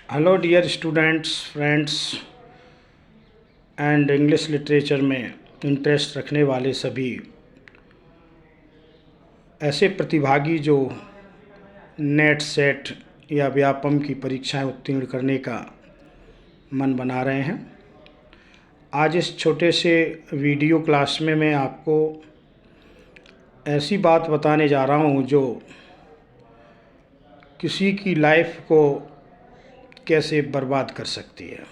Hello dear students, friends and English literature में interest रखने वाले सभी ऐसे प्रतिभागी जो नेट सेट या व्यापम की परीक्षाएं उत्तीर्ण करने का मन बना रहे हैं। आज इस छोटे से वीडियो क्लास में मैं आपको ऐसी बात बताने जा रहा हूं जो किसी की लाइफ को कैसे बर्बाद कर सकती है।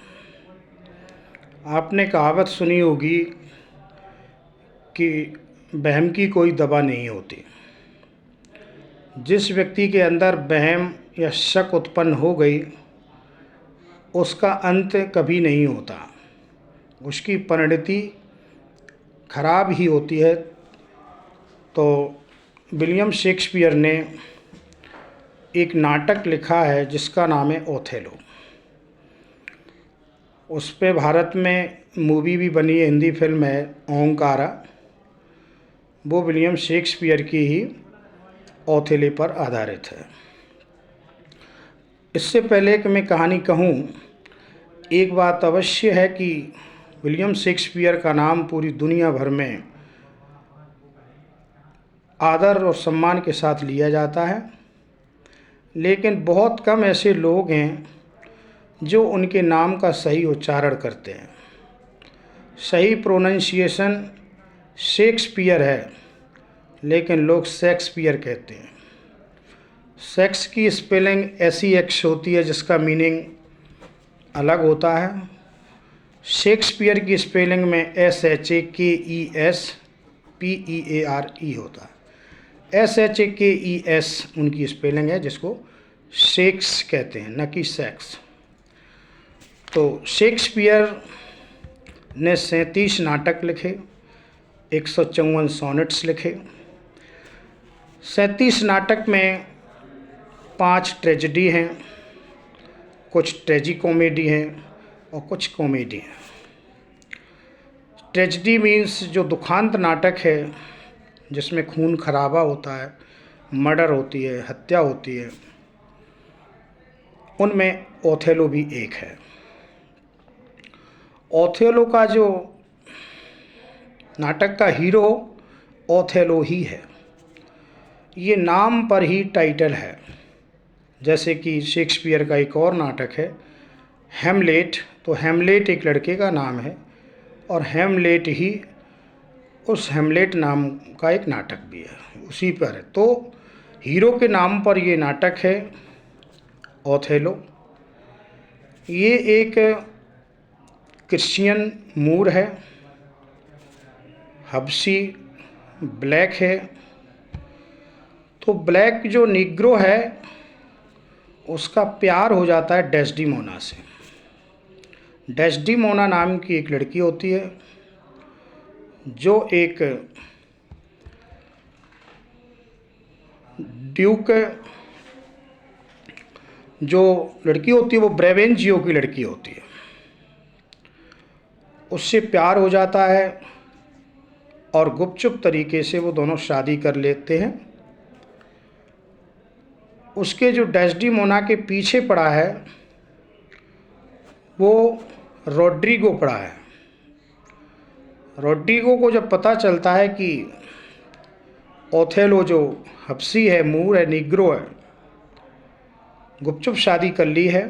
आपने कहावत सुनी होगी कि वहम की कोई दवा नहीं होती। जिस व्यक्ति के अंदर वहम या शक उत्पन्न हो गई उसका अंत कभी नहीं होता, उसकी परिणति खराब ही होती है। तो विलियम शेक्सपियर ने एक नाटक लिखा है जिसका नाम है ओथेलो। उस पे भारत में मूवी भी बनी है, हिंदी फिल्म है ओंकारा। वो विलियम शेक्सपियर की ही ओथेलो पर आधारित है। इससे पहले कि मैं कहानी कहूँ, एक बात अवश्य है कि विलियम शेक्सपियर का नाम पूरी दुनिया भर में आदर और सम्मान के साथ लिया जाता है, लेकिन बहुत कम ऐसे लोग हैं जो उनके नाम का सही उच्चारण करते हैं। सही प्रोनंसिएशन शेक्सपियर है, लेकिन लोग शेक्सपियर कहते हैं। सेक्स की स्पेलिंग ऐसी एक्स होती है जिसका मीनिंग अलग होता है। शेक्सपियर की स्पेलिंग में SHAKESPEARE होता है। SHAKES उनकी स्पेलिंग है जिसको शेक्स कहते हैं, न कि सेक्स। तो शेक्सपियर ने 37 नाटक लिखे, 154 सोनेट्स लिखे। 37 नाटक में 5 ट्रेजेडी हैं, कुछ ट्रेजी कॉमेडी हैं और कुछ कॉमेडी हैं। ट्रेजेडी मीन्स जो दुखांत नाटक है जिसमें खून खराबा होता है, मर्डर होती है, हत्या होती है, उनमें ओथेलो भी एक है। ओथेलो का जो नाटक का हीरो ओथेलो ही है। ये नाम पर ही टाइटल है। जैसे कि शेक्सपियर का एक और नाटक है हैमलेट, तो हैमलेट एक लड़के का नाम है और हैमलेट ही उस हैमलेट नाम का एक नाटक भी है, उसी पर है। तो हीरो के नाम पर ये नाटक है ओथेलो। ये एक क्रिश्चियन मूर है, हबशी ब्लैक है। तो ब्लैक जो निग्रो है उसका प्यार हो जाता है डेस्डिमोना से। डेस्डिमोना नाम की एक लड़की होती है जो एक ड्यूक, जो लड़की होती है वो ब्रेवेंजियो की लड़की होती है। उससे प्यार हो जाता है और गुपचुप तरीके से वो दोनों शादी कर लेते हैं। उसके जो डेस्डिमोना के पीछे पड़ा है वो रोड्रिगो पड़ा है। रोड्रिगो को जब पता चलता है कि ओथेलो जो हबशी है, मूर है, निग्रो है, गुपचुप शादी कर ली है,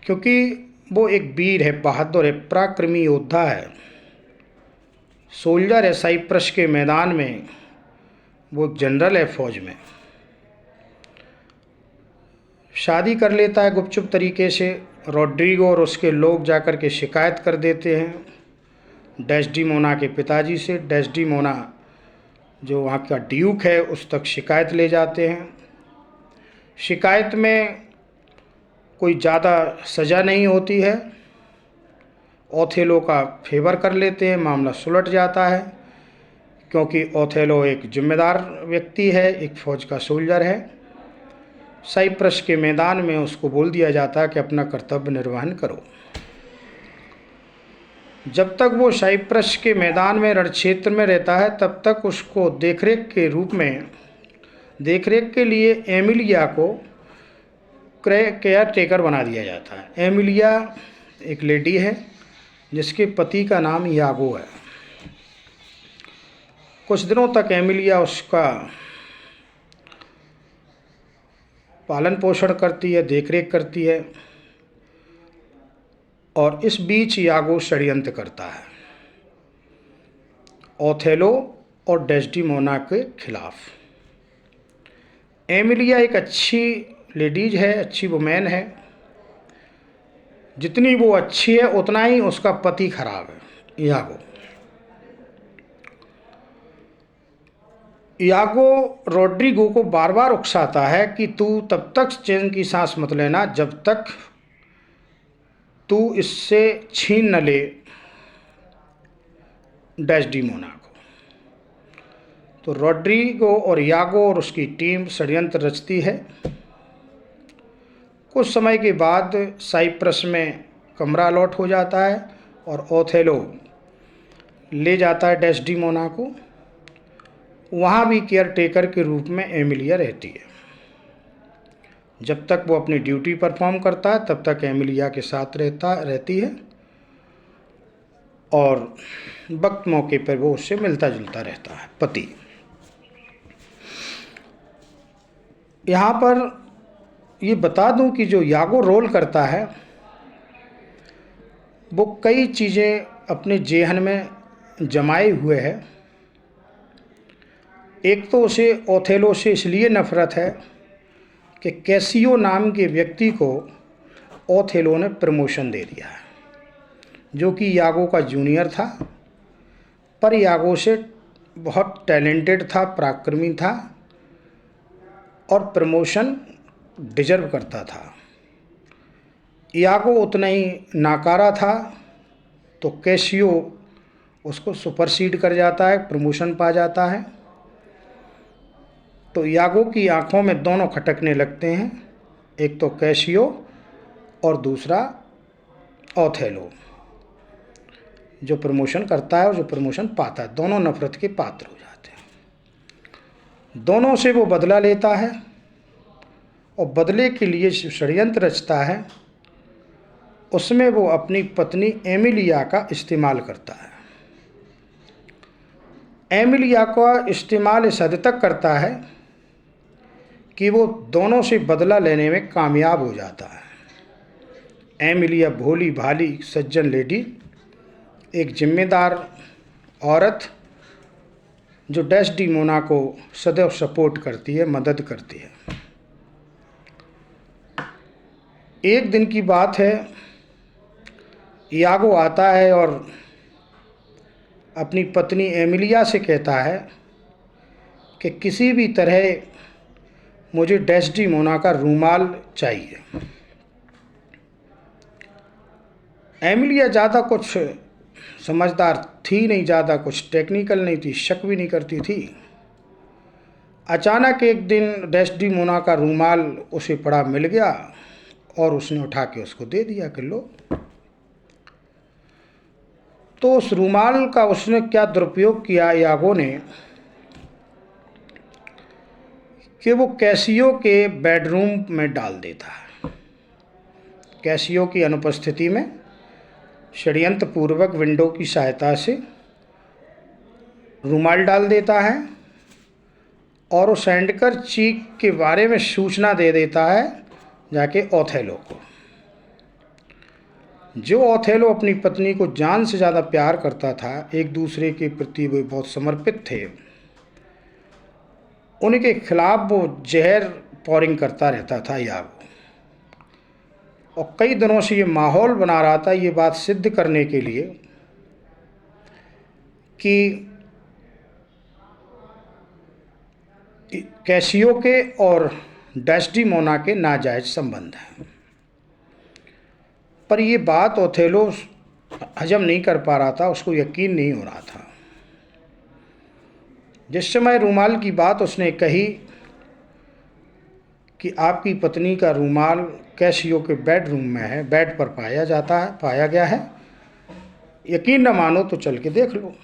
क्योंकि वो एक वीर है, बहादुर है, पराक्रमी योद्धा है, सोल्जर है। साइप्रस के मैदान में वो एक जनरल है फौज में। शादी कर लेता है गुपचुप तरीके से। रोड्रिगो और उसके लोग जाकर के शिकायत कर देते हैं डेस्डिमोना के पिताजी से। डेस्डिमोना जो वहाँ का ड्यूक है उस तक शिकायत ले जाते हैं। शिकायत में कोई ज़्यादा सज़ा नहीं होती है। ओथेलो का फेवर कर लेते हैं, मामला सुलट जाता है, क्योंकि ओथेलो एक जिम्मेदार व्यक्ति है, एक फ़ौज का सोल्जर है। साइप्रस के मैदान में उसको बोल दिया जाता है कि अपना कर्तव्य निर्वहन करो। जब तक वो साइप्रस के मैदान में रणक्षेत्र में रहता है तब तक उसको देखरेख के लिए एमिलिया को केयर टेकर बना दिया जाता है। एमिलिया एक लेडी है जिसके पति का नाम यागो है। कुछ दिनों तक एमिलिया उसका पालन पोषण करती है, देखरेख करती है, और इस बीच यागो षड्यंत्र करता है ओथेलो और डेस्डिमोना के खिलाफ। एमिलिया एक अच्छी लेडीज है, अच्छी वुमेन है। जितनी वो अच्छी है उतना ही उसका पति खराब है, यागो। यागो रोड्रिगो को बार बार उकसाता है कि तू तब तक चैन की सांस मत लेना जब तक तू इससे छीन न ले डेस्डिमोना को। तो रोड्रिगो और यागो और उसकी टीम षड्यंत्र रचती है। कुछ समय के बाद साइप्रस में कमरा अलॉट हो जाता है और ओथेलो ले जाता है डेस्डिमोना को। वहाँ भी केयर टेकर के रूप में एमिलिया रहती है। जब तक वो अपनी ड्यूटी परफॉर्म करता है तब तक एमिलिया के साथ रहती है, और वक्त मौके पर वो उससे मिलता जुलता रहता है, पति। यहाँ पर ये बता दूं कि जो यागो रोल करता है वो कई चीज़ें अपने जेहन में जमाए हुए है। एक तो उसे ओथेलो से इसलिए नफरत है कि कैसियो नाम के व्यक्ति को ओथेलो ने प्रमोशन दे दिया है, जो कि यागो का जूनियर था, पर यागो से बहुत टैलेंटेड था, पराक्रमी था और प्रमोशन डिजर्व करता था। यागो उतना ही नाकारा था, तो कैसियो उसको सुपरसीड कर जाता है, प्रमोशन पा जाता है। तो यागो की आंखों में दोनों खटकने लगते हैं, एक तो कैसियो और दूसरा ओथेलो, जो प्रमोशन करता है और जो प्रमोशन पाता है। दोनों नफरत के पात्र हो जाते हैं। दोनों से वो बदला लेता है और बदले के लिए षड्यंत्र रचता है, उसमें वो अपनी पत्नी एमिलिया का इस्तेमाल करता है। एमिलिया का इस्तेमाल इस हद तक करता है कि वो दोनों से बदला लेने में कामयाब हो जाता है। एमिलिया भोली भाली सज्जन लेडी, एक जिम्मेदार औरत जो डेस्डिमोना को सदैव सपोर्ट करती है, मदद करती है। एक दिन की बात है, यागो आता है और अपनी पत्नी एमिलिया से कहता है कि किसी भी तरह मुझे डेस्डिमोना का रूमाल चाहिए। एमिलिया ज़्यादा कुछ समझदार थी नहीं, ज़्यादा कुछ टेक्निकल नहीं थी, शक भी नहीं करती थी। अचानक एक दिन डेस्डिमोना का रूमाल उसे पड़ा मिल गया और उसने उठा के उसको दे दिया कि लो। तो उस रूमाल का उसने क्या दुरुपयोग किया यागो ने कि वो कैसियो के बेडरूम में डाल देता है। कैसियो की अनुपस्थिति में षड्यंत्र पूर्वक विंडो की सहायता से रूमाल डाल देता है और वो सैंडकर चीक के बारे में सूचना दे देता है जाके ओथेलो को। जो ओथेलो अपनी पत्नी को जान से ज़्यादा प्यार करता था, एक दूसरे के प्रति वे बहुत समर्पित थे, उनके खिलाफ वो जहर पौरिंग करता रहता था यागो, और कई दिनों से ये माहौल बना रहा था ये बात सिद्ध करने के लिए कि कैसियो के और डेस्डिमोना के नाजायज संबंध हैं। पर ये बात ओथेलो हजम नहीं कर पा रहा था, उसको यकीन नहीं हो रहा था। जिस समय रूमाल की बात उसने कही कि आपकी पत्नी का रूमाल कैसियो के बेडरूम में है, बेड पर पाया गया है, यकीन न मानो तो चल के देख लो।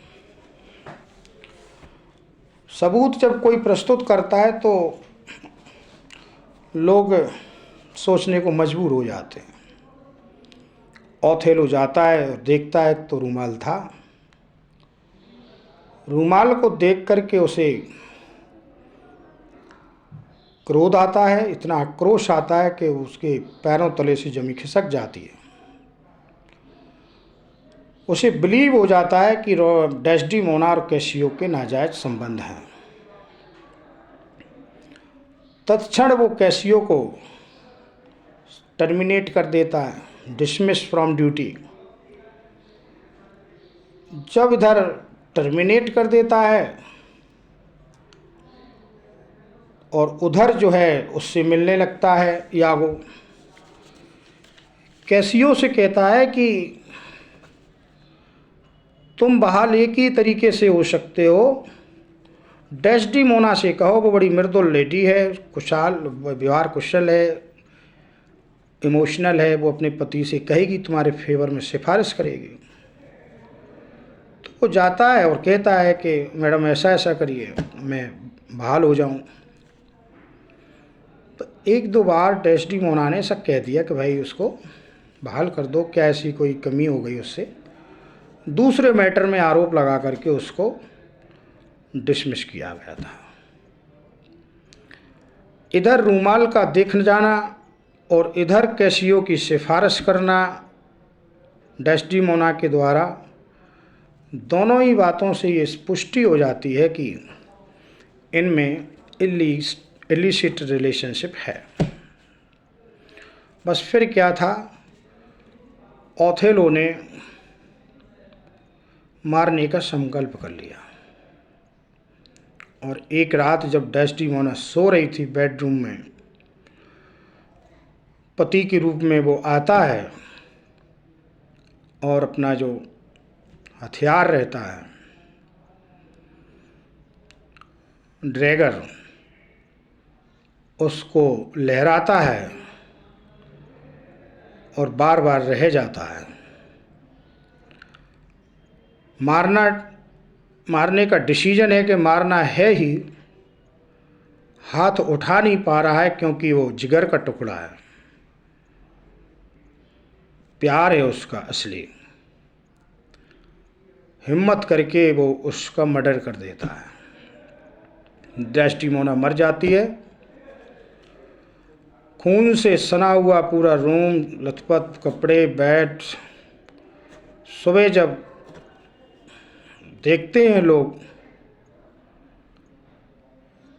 सबूत जब कोई प्रस्तुत करता है तो लोग सोचने को मजबूर हो जाते हैं। ओथेलो जाता है और देखता है तो रूमाल था। रूमाल को देख करके उसे क्रोध आता है, इतना आक्रोश आता है कि उसके पैरों तले से जमीन खिसक जाती है। उसे बिलीव हो जाता है कि डेस्डेमोना और कैसियो के नाजायज संबंध हैं। तत्क्षण वो कैसियो को टर्मिनेट कर देता है, डिसमिस फ्रॉम ड्यूटी। जब इधर टर्मिनेट कर देता है और उधर जो है उससे मिलने लगता है यागो। कैसियो से कहता है कि तुम बहाल एक ही तरीके से हो सकते हो, डेस्डेमोना से कहो, वो बड़ी मृदुल लेडी है, कुशाल व्यवहार कुशल है, इमोशनल है, वो अपने पति से कहेगी, तुम्हारे फेवर में सिफारिश करेगी। तो वो जाता है और कहता है कि मैडम ऐसा ऐसा करिए, मैं बहाल हो जाऊं। तो एक दो बार डेस्डेमोना ने सब कह दिया कि भाई उसको बहाल कर दो, क्या ऐसी कोई कमी हो गई उससे। दूसरे मैटर में आरोप लगा करके उसको डिसमिस किया गया था। इधर रूमाल का देख जाना और इधर कैसियो की सिफारिश करना डेस्डेमोना के द्वारा, दोनों ही बातों से ये पुष्टि हो जाती है कि इनमें इलिसिट रिलेशनशिप है। बस फिर क्या था, ओथेलो ने मारने का संकल्प कर लिया। और एक रात जब डेस्डेमोना सो रही थी बेडरूम में, पति के रूप में वो आता है और अपना जो हथियार रहता है ड्रैगर, उसको लहराता है और बार बार रह जाता है। मारने का डिसीजन है कि मारना है ही, हाथ उठा नहीं पा रहा है क्योंकि वो जिगर का टुकड़ा है, प्यार है उसका असली। हिम्मत करके वो उसका मर्डर कर देता है। डेस्डेमोना मर जाती है, खून से सना हुआ पूरा रूम, लथपथ कपड़े, बेड। सुबह जब देखते हैं लोग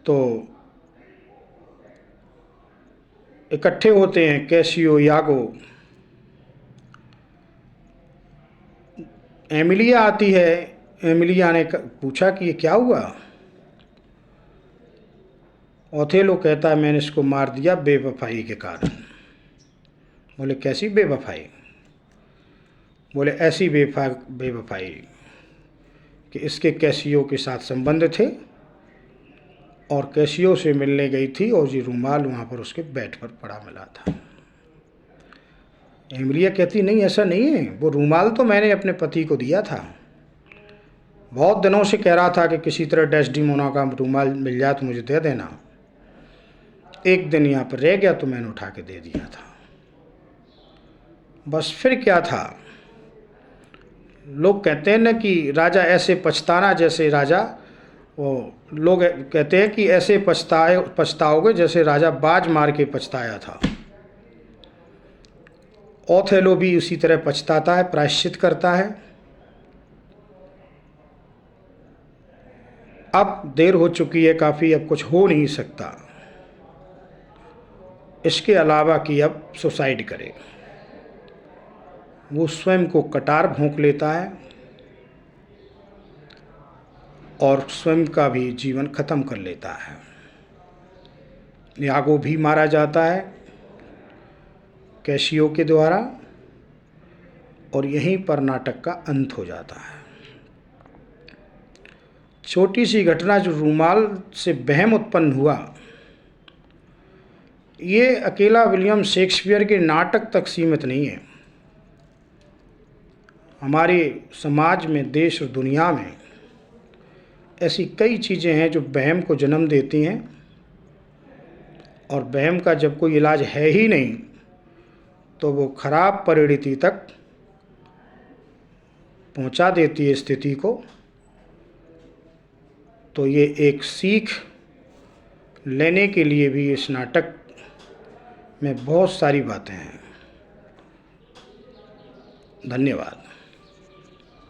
तो इकट्ठे होते हैं कैसियो, यागो। एमिलिया आती है। एमिलिया ने पूछा कि ये क्या हुआ। ओथेलो कहता है मैंने इसको मार दिया बेवफाई के कारण। बोले कैसी बेवफाई। बोले ऐसी बेवफाई कि इसके कैसियो के साथ संबंध थे और कैसियो से मिलने गई थी और ये रूमाल वहाँ पर उसके बेड पर पड़ा मिला था। एमिलिया कहती नहीं ऐसा नहीं है, वो रूमाल तो मैंने अपने पति को दिया था, बहुत दिनों से कह रहा था कि किसी तरह डेस्डेमोना का रूमाल मिल जाए तो मुझे दे देना। एक दिन यहाँ पर रह गया तो मैंने उठा के दे दिया था। बस फिर क्या था, लोग कहते हैं ना कि राजा ऐसे पछताना जैसे राजा, वो लोग कहते हैं कि ऐसे पछताओगे जैसे राजा बाज मार के पछताया था। ओथेलो भी उसी तरह पछताता है, प्रायश्चित करता है। अब देर हो चुकी है काफ़ी, अब कुछ हो नहीं सकता इसके अलावा कि अब सुसाइड करे। वो स्वयं को कटार भोंक लेता है और स्वयं का भी जीवन खत्म कर लेता है। यागो भी मारा जाता है कैसियो के द्वारा और यहीं पर नाटक का अंत हो जाता है। छोटी सी घटना जो रूमाल से वहम उत्पन्न हुआ, ये अकेला विलियम शेक्सपियर के नाटक तक सीमित नहीं है। हमारे समाज में, देश और दुनिया में ऐसी कई चीज़ें हैं जो वहम को जन्म देती हैं और वहम का जब कोई इलाज है ही नहीं तो वो खराब परिणति तक पहुंचा देती है स्थिति को। तो ये एक सीख लेने के लिए भी इस नाटक में बहुत सारी बातें हैं। धन्यवाद।